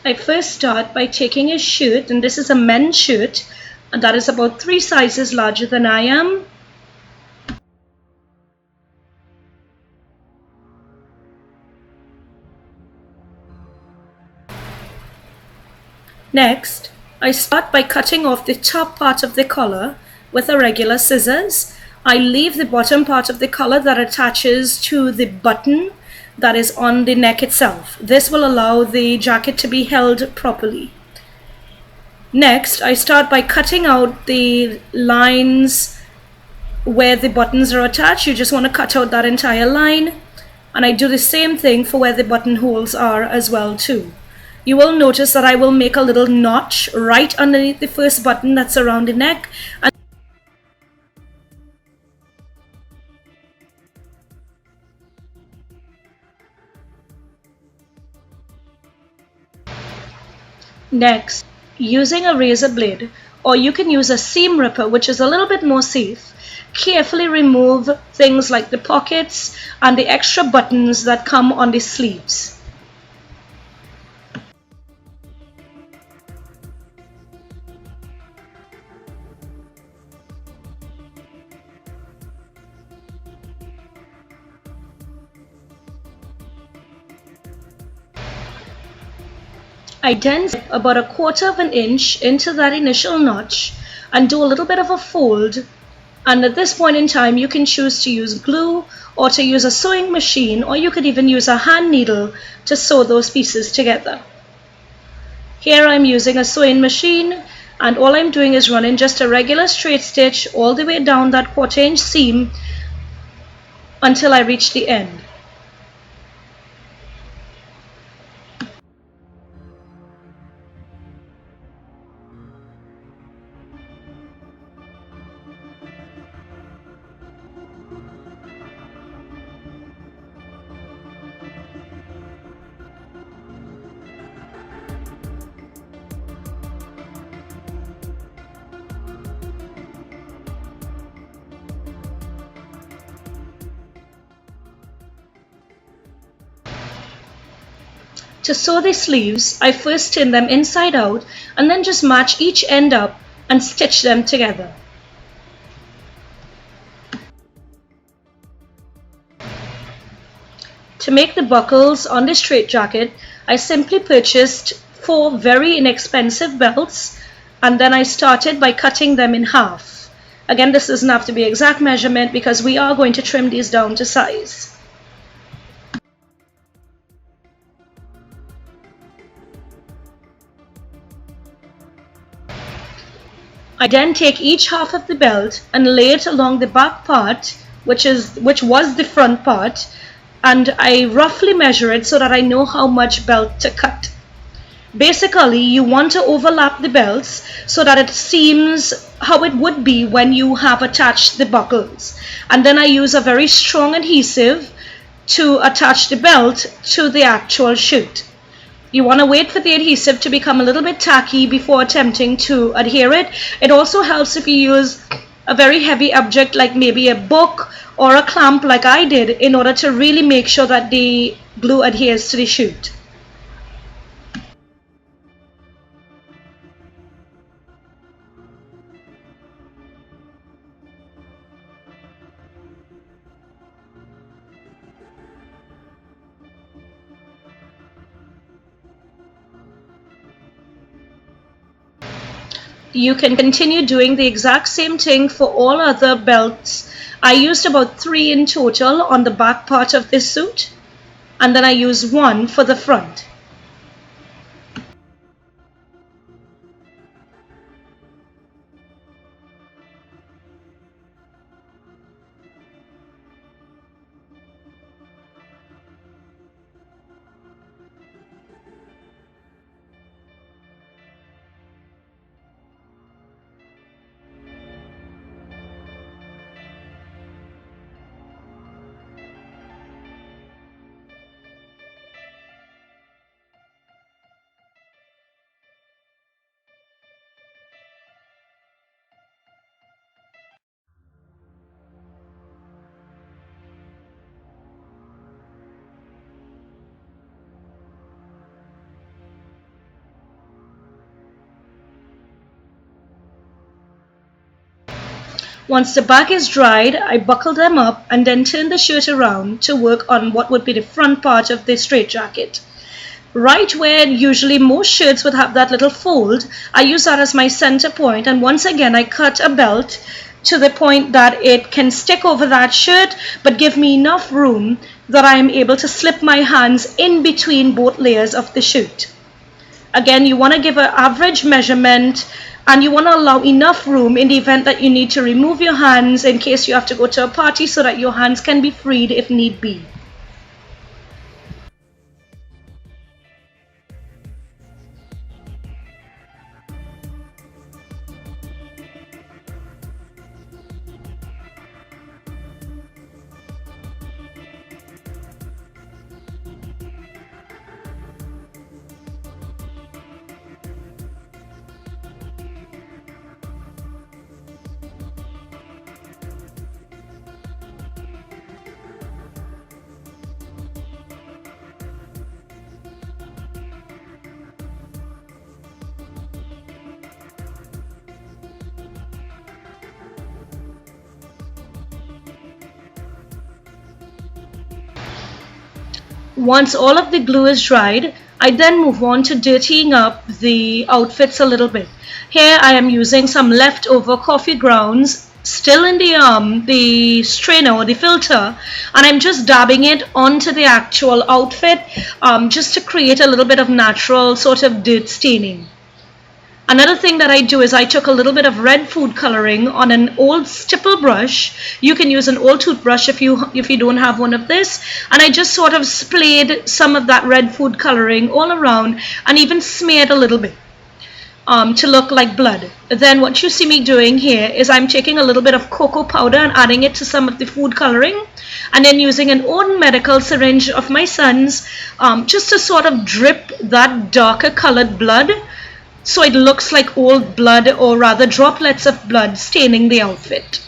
I first start by taking a shirt, and this is a men's shirt, and that is about 3 sizes larger than I am. Next, I start by cutting off the top part of the collar with a regular scissors. I leave the bottom part of the collar that attaches to the button that is on the neck itself. This will allow the jacket to be held properly. Next, I start by cutting out the lines where the buttons are attached. You just want to cut out that entire line. And I do the same thing for where the buttonholes are as well too. You will notice that I will make a little notch right underneath the first button that's around the neck. Next, using a razor blade, or you can use a seam ripper, which is a little bit more safe, carefully remove things like the pockets and the extra buttons that come on the sleeves. I then zip about 1/4 of an inch into that initial notch and do a little bit of a fold, and at this point in time you can choose to use glue or to use a sewing machine, or you could even use a hand needle to sew those pieces together. Here I'm using a sewing machine, and all I'm doing is running just a regular straight stitch all the way down that 1/4 inch seam until I reach the end. To sew the sleeves, I first turn them inside out and then just match each end up and stitch them together. To make the buckles on the straitjacket, I simply purchased 4 very inexpensive belts, and then I started by cutting them in half. Again, this doesn't have to be exact measurement because we are going to trim these down to size. I then take each half of the belt and lay it along the back part, which was the front part, and I roughly measure it so that I know how much belt to cut. Basically, you want to overlap the belts so that it seems how it would be when you have attached the buckles. And then I use a very strong adhesive to attach the belt to the actual shirt. You want to wait for the adhesive to become a little bit tacky before attempting to adhere it. It also helps if you use a very heavy object like maybe a book or a clamp like I did, in order to really make sure that the glue adheres to the shirt. You can continue doing the exact same thing for all other belts. I used about 3 in total on the back part of this suit, and then I used 1 for the front. Once the back is dried, I buckle them up and then turn the shirt around to work on what would be the front part of the straitjacket. Right where usually most shirts would have that little fold, I use that as my center point, and once again I cut a belt to the point that it can stick over that shirt but give me enough room that I am able to slip my hands in between both layers of the shirt. Again, you want to give an average measurement, and you want to allow enough room in the event that you need to remove your hands in case you have to go to a party so that your hands can be freed if need be. Once all of the glue is dried, I then move on to dirtying up the outfits a little bit. Here I am using some leftover coffee grounds still in the strainer or the filter, and I'm just dabbing it onto the actual outfit just to create a little bit of natural sort of dirt staining. Another thing that I do is I took a little bit of red food coloring on an old stipple brush. You can use an old toothbrush if you don't have one of this, and I just sort of splayed some of that red food coloring all around and even smeared a little bit to look like blood. Then what you see me doing here is I'm taking a little bit of cocoa powder and adding it to some of the food coloring, and then using an old medical syringe of my son's just to sort of drip that darker colored blood, so it looks like old blood, or rather droplets of blood staining the outfit.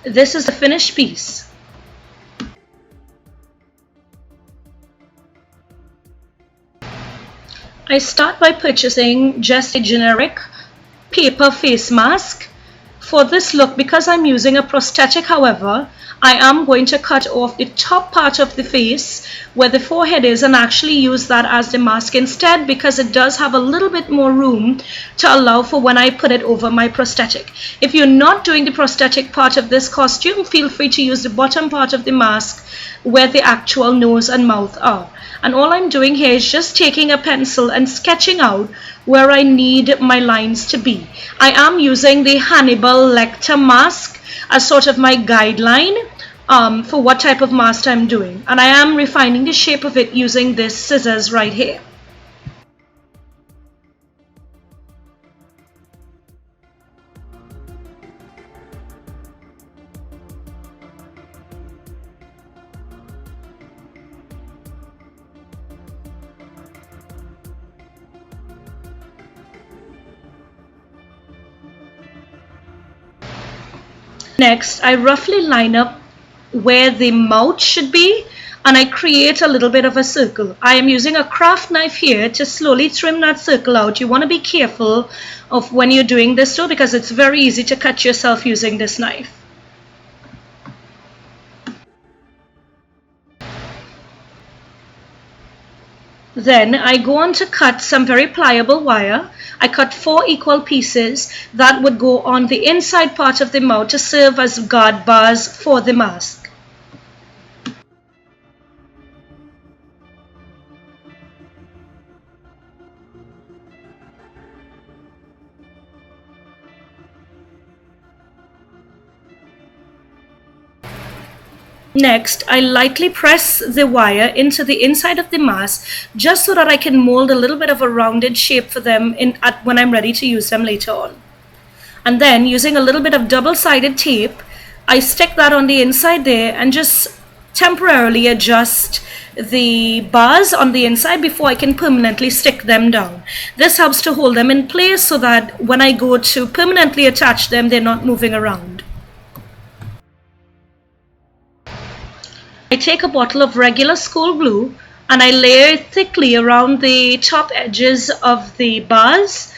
This is the finished piece. I start by purchasing just a generic paper face mask. For this look, because I'm using a prosthetic, however, I am going to cut off the top part of the face where the forehead is and actually use that as the mask instead, because it does have a little bit more room to allow for when I put it over my prosthetic. If you're not doing the prosthetic part of this costume, feel free to use the bottom part of the mask where the actual nose and mouth are. And all I'm doing here is just taking a pencil and sketching out where I need my lines to be. I am using the Hannibal Lecter mask as sort of my guideline for what type of mask I'm doing, and I am refining the shape of it using this scissors right here. Next, I roughly line up where the mouth should be, and I create a little bit of a circle. I am using a craft knife here to slowly trim that circle out. You want to be careful of when you're doing this though, because it's very easy to cut yourself using this knife. Then I go on to cut some very pliable wire. I cut 4 equal pieces that would go on the inside part of the mouth to serve as guard bars for the mask. Next, I lightly press the wire into the inside of the mask just so that I can mold a little bit of a rounded shape for them when I'm ready to use them later on. And then using a little bit of double-sided tape, I stick that on the inside there and just temporarily adjust the bars on the inside before I can permanently stick them down. This helps to hold them in place so that when I go to permanently attach them, they're not moving around. I take a bottle of regular school glue and I layer it thickly around the top edges of the bars.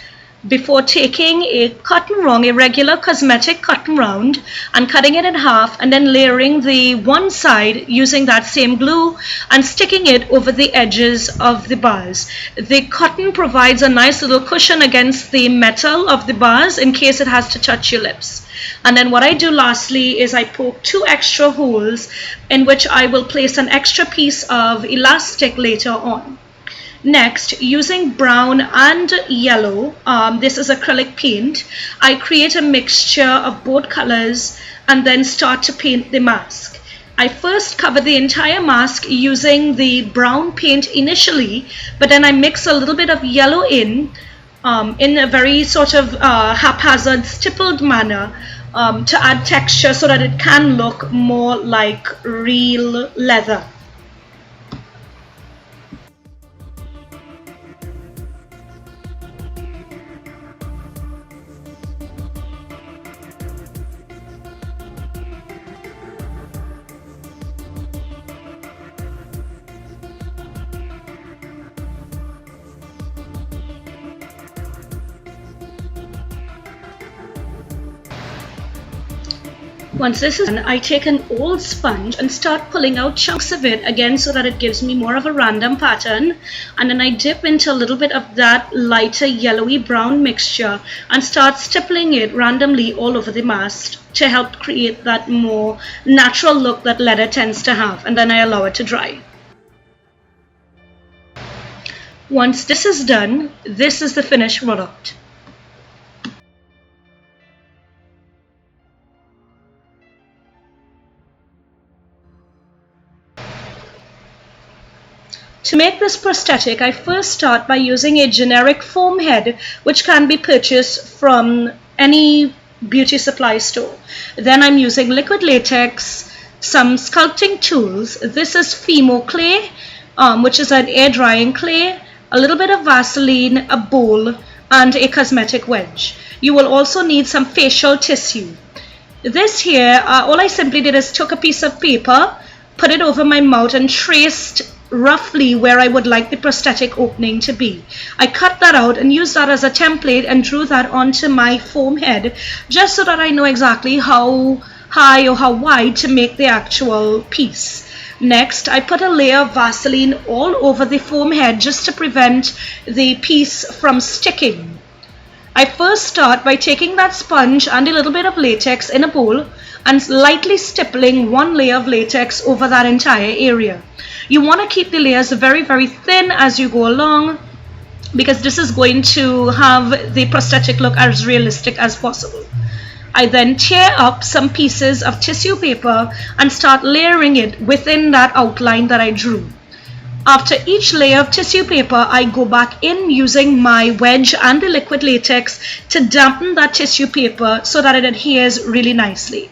before taking a cotton round, a regular cosmetic cotton round, and cutting it in half, and then layering the one side using that same glue and sticking it over the edges of the bars. The cotton provides a nice little cushion against the metal of the bars in case it has to touch your lips. And then what I do lastly is I poke 2 extra holes in which I will place an extra piece of elastic later on. Next, using brown and yellow, this is acrylic paint, I create a mixture of both colors and then start to paint the mask. I first cover the entire mask using the brown paint initially, but then I mix a little bit of yellow in a very sort of haphazard, stippled manner to add texture so that it can look more like real leather. Once this is done, I take an old sponge and start pulling out chunks of it again so that it gives me more of a random pattern, and then I dip into a little bit of that lighter yellowy brown mixture and start stippling it randomly all over the mask to help create that more natural look that leather tends to have, and then I allow it to dry. Once this is done, this is the finished product. To make this prosthetic, I first start by using a generic foam head which can be purchased from any beauty supply store. Then I'm using liquid latex, some sculpting tools. This is Fimo clay, which is an air drying clay, a little bit of Vaseline, a bowl, and a cosmetic wedge. You will also need some facial tissue. This here, all I simply did is took a piece of paper, put it over my mouth and traced roughly where I would like the prosthetic opening to be. I cut that out and used that as a template and drew that onto my foam head just so that I know exactly how high or how wide to make the actual piece. Next, I put a layer of Vaseline all over the foam head just to prevent the piece from sticking. I first start by taking that sponge and a little bit of latex in a bowl and lightly stippling one layer of latex over that entire area. You want to keep the layers very, very thin as you go along because this is going to have the prosthetic look as realistic as possible. I then tear up some pieces of tissue paper and start layering it within that outline that I drew. After each layer of tissue paper, I go back in using my wedge and the liquid latex to dampen that tissue paper so that it adheres really nicely.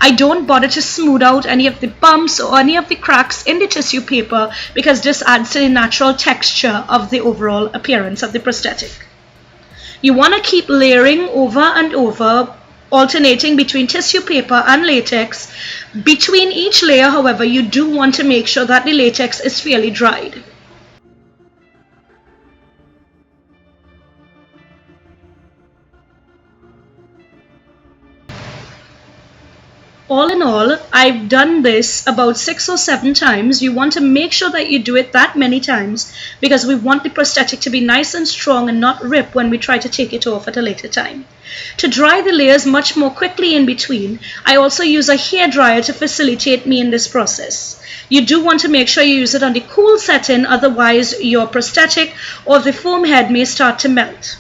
I don't bother to smooth out any of the bumps or any of the cracks in the tissue paper because this adds to the natural texture of the overall appearance of the prosthetic. You want to keep layering over and over, alternating between tissue paper and latex. Between each layer, however, you do want to make sure that the latex is fairly dried. All in all, I've done this about 6 or 7 times. You want to make sure that you do it that many times because we want the prosthetic to be nice and strong and not rip when we try to take it off at a later time. To dry the layers much more quickly in between, I also use a hairdryer to facilitate me in this process. You do want to make sure you use it on the cool setting, otherwise your prosthetic or the foam head may start to melt.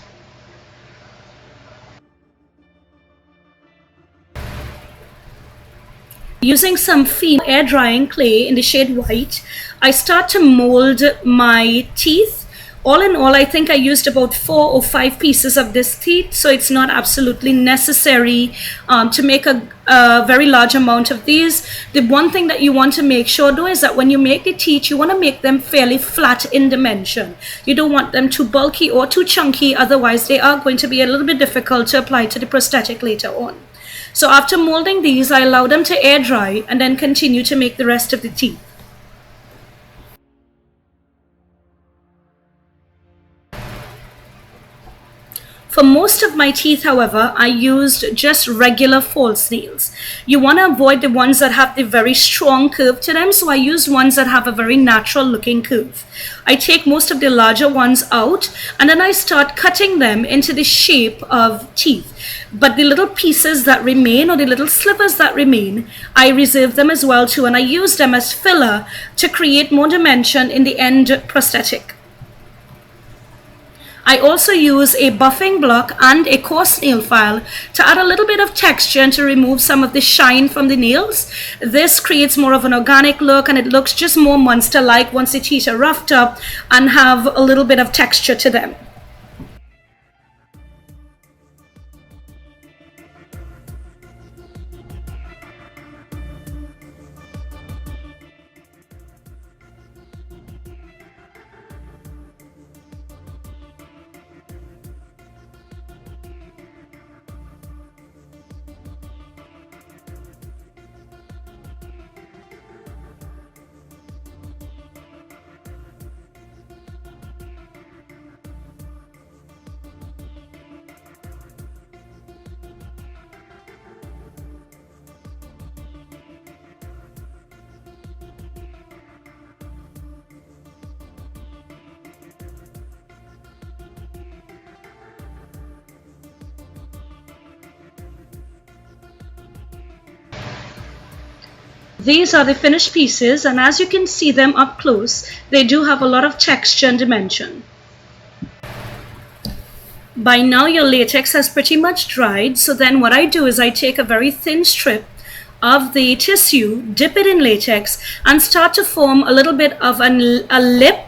Using some Fimo air drying clay in the shade white, I start to mold my teeth. All in all, I think I used about 4 or 5 pieces of this teeth, so it's not absolutely necessary to make a very large amount of these. The one thing that you want to make sure though is that when you make the teeth, you want to make them fairly flat in dimension. You don't want them too bulky or too chunky, otherwise they are going to be a little bit difficult to apply to the prosthetic later on. So after molding these, I allow them to air dry and then continue to make the rest of the teeth. For most of my teeth, however, I used just regular false nails. You want to avoid the ones that have the very strong curve to them, so I use ones that have a very natural looking curve. I take most of the larger ones out and then I start cutting them into the shape of teeth. But the little pieces that remain, or the little slivers that remain, I reserve them as well too, and I use them as filler to create more dimension in the end prosthetic. I also use a buffing block and a coarse nail file to add a little bit of texture and to remove some of the shine from the nails. This creates more of an organic look, and it looks just more monster-like once the teeth are roughed up and have a little bit of texture to them. These are the finished pieces, and as you can see them up close, they do have a lot of texture and dimension. By now your latex has pretty much dried, so then what I do is I take a very thin strip of the tissue, dip it in latex, and start to form a little bit of a lip,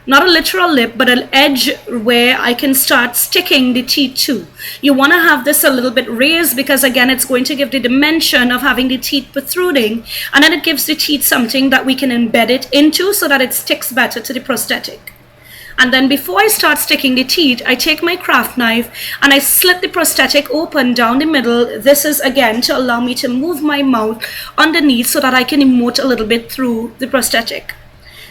not a literal lip, but an edge where I can start sticking the teeth to. You want to have this a little bit raised because again it's going to give the dimension of having the teeth protruding, and then it gives the teeth something that we can embed it into so that it sticks better to the prosthetic. And then before I start sticking the teeth, I take my craft knife and I slit the prosthetic open down the middle. This is again to allow me to move my mouth underneath so that I can emote a little bit through the prosthetic.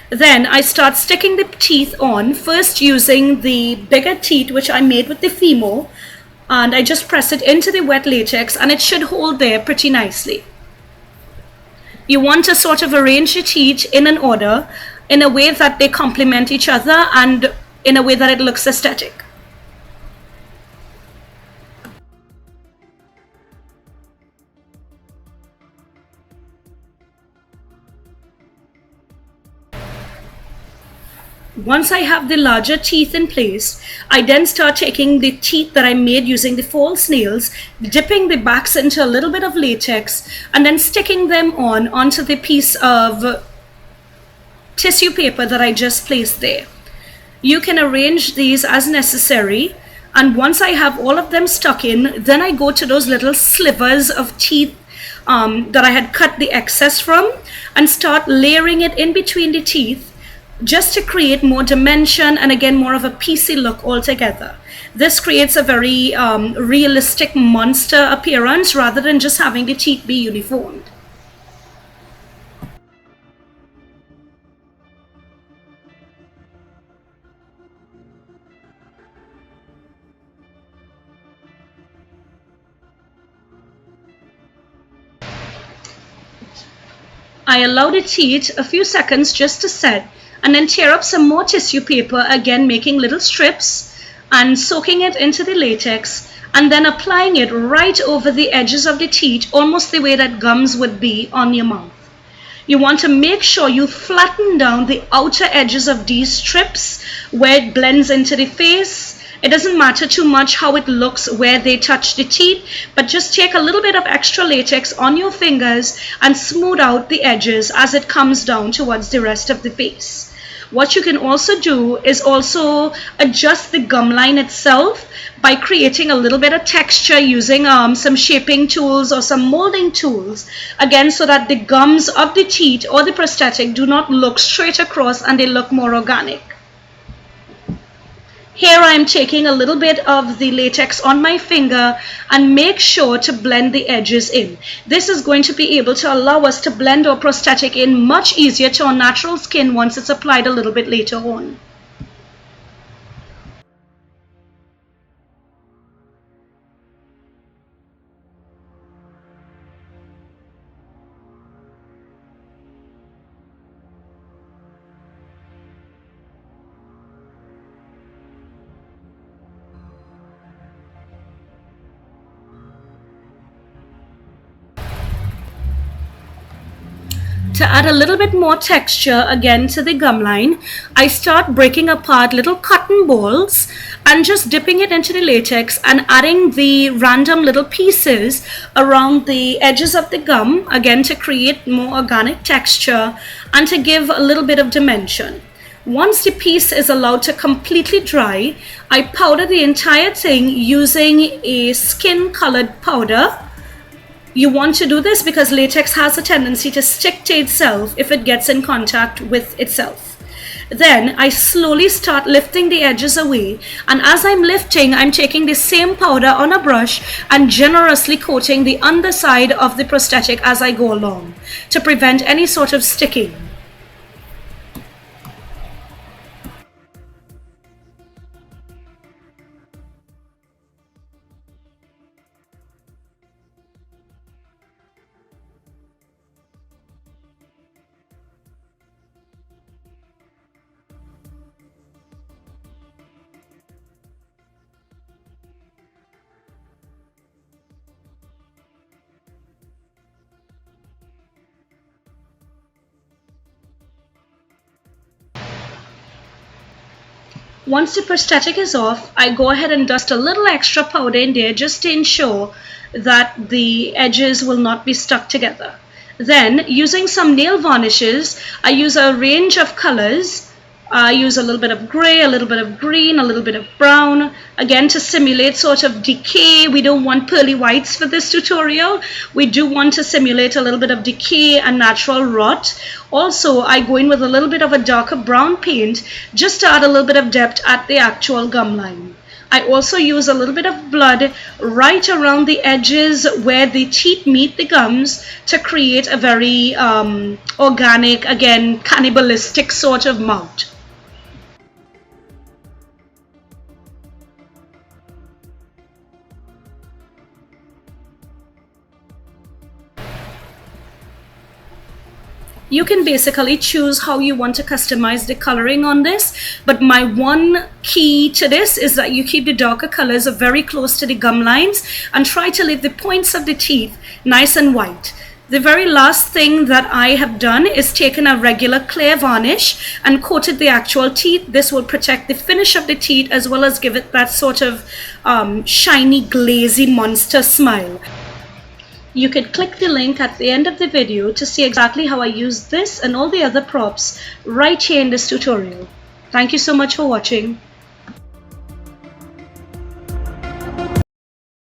Then I start sticking the teeth on, first using the bigger teeth which I made with the femur, and I just press it into the wet latex and it should hold there pretty nicely. You want to sort of arrange the teeth in an order, in a way that they complement each other and in a way that it looks aesthetic. Once I have the larger teeth in place, I then start taking the teeth that I made using the false nails, dipping the backs into a little bit of latex, and then sticking them onto the piece of tissue paper that I just placed there. You can arrange these as necessary, and once I have all of them stuck in, then I go to those little slivers of teeth that I had cut the excess from and start layering it in between the teeth, just to create more dimension and again more of a piecey look altogether. This creates a very realistic monster appearance rather than just having the teeth be uniformed. I allow the teeth a few seconds just to set, and then tear up some more tissue paper, again making little strips and soaking it into the latex, and then applying it right over the edges of the teeth, almost the way that gums would be on your mouth. You want to make sure you flatten down the outer edges of these strips where it blends into the face. It doesn't matter too much how it looks where they touch the teeth, but just take a little bit of extra latex on your fingers and smooth out the edges as it comes down towards the rest of the face. What you can also do is also adjust the gum line itself by creating a little bit of texture using some shaping tools or some molding tools, again so that the gums of the teeth or the prosthetic do not look straight across and they look more organic. Here I am taking a little bit of the latex on my finger and make sure to blend the edges in. This is going to be able to allow us to blend our prosthetic in much easier to our natural skin once it's applied a little bit later on. To add a little bit more texture again to the gum line, I start breaking apart little cotton balls and just dipping it into the latex and adding the random little pieces around the edges of the gum, again to create more organic texture and to give a little bit of dimension. Once the piece is allowed to completely dry, I powder the entire thing using a skin colored powder. You want to do this because latex has a tendency to stick to itself if it gets in contact with itself. Then I slowly start lifting the edges away, and as I'm lifting, I'm taking the same powder on a brush and generously coating the underside of the prosthetic as I go along to prevent any sort of sticking. Once the prosthetic is off, I go ahead and dust a little extra powder in there just to ensure that the edges will not be stuck together. Then, using some nail varnishes, I use a range of colors. I use a little bit of gray, a little bit of green, a little bit of brown, again to simulate sort of decay. We don't want pearly whites for this tutorial. We do want to simulate a little bit of decay and natural rot. Also, I go in with a little bit of a darker brown paint just to add a little bit of depth at the actual gum line. I also use a little bit of blood right around the edges where the teeth meet the gums to create a very organic, again, cannibalistic sort of mouth. You can basically choose how you want to customize the coloring on this, but my one key to this is that you keep the darker colors very close to the gum lines and try to leave the points of the teeth nice and white. The very last thing that I have done is taken a regular clear varnish and coated the actual teeth. This will protect the finish of the teeth as well as give it that sort of shiny, glazy monster smile. You could click the link at the end of the video to see exactly how I use this and all the other props right here in this tutorial. Thank you so much for watching.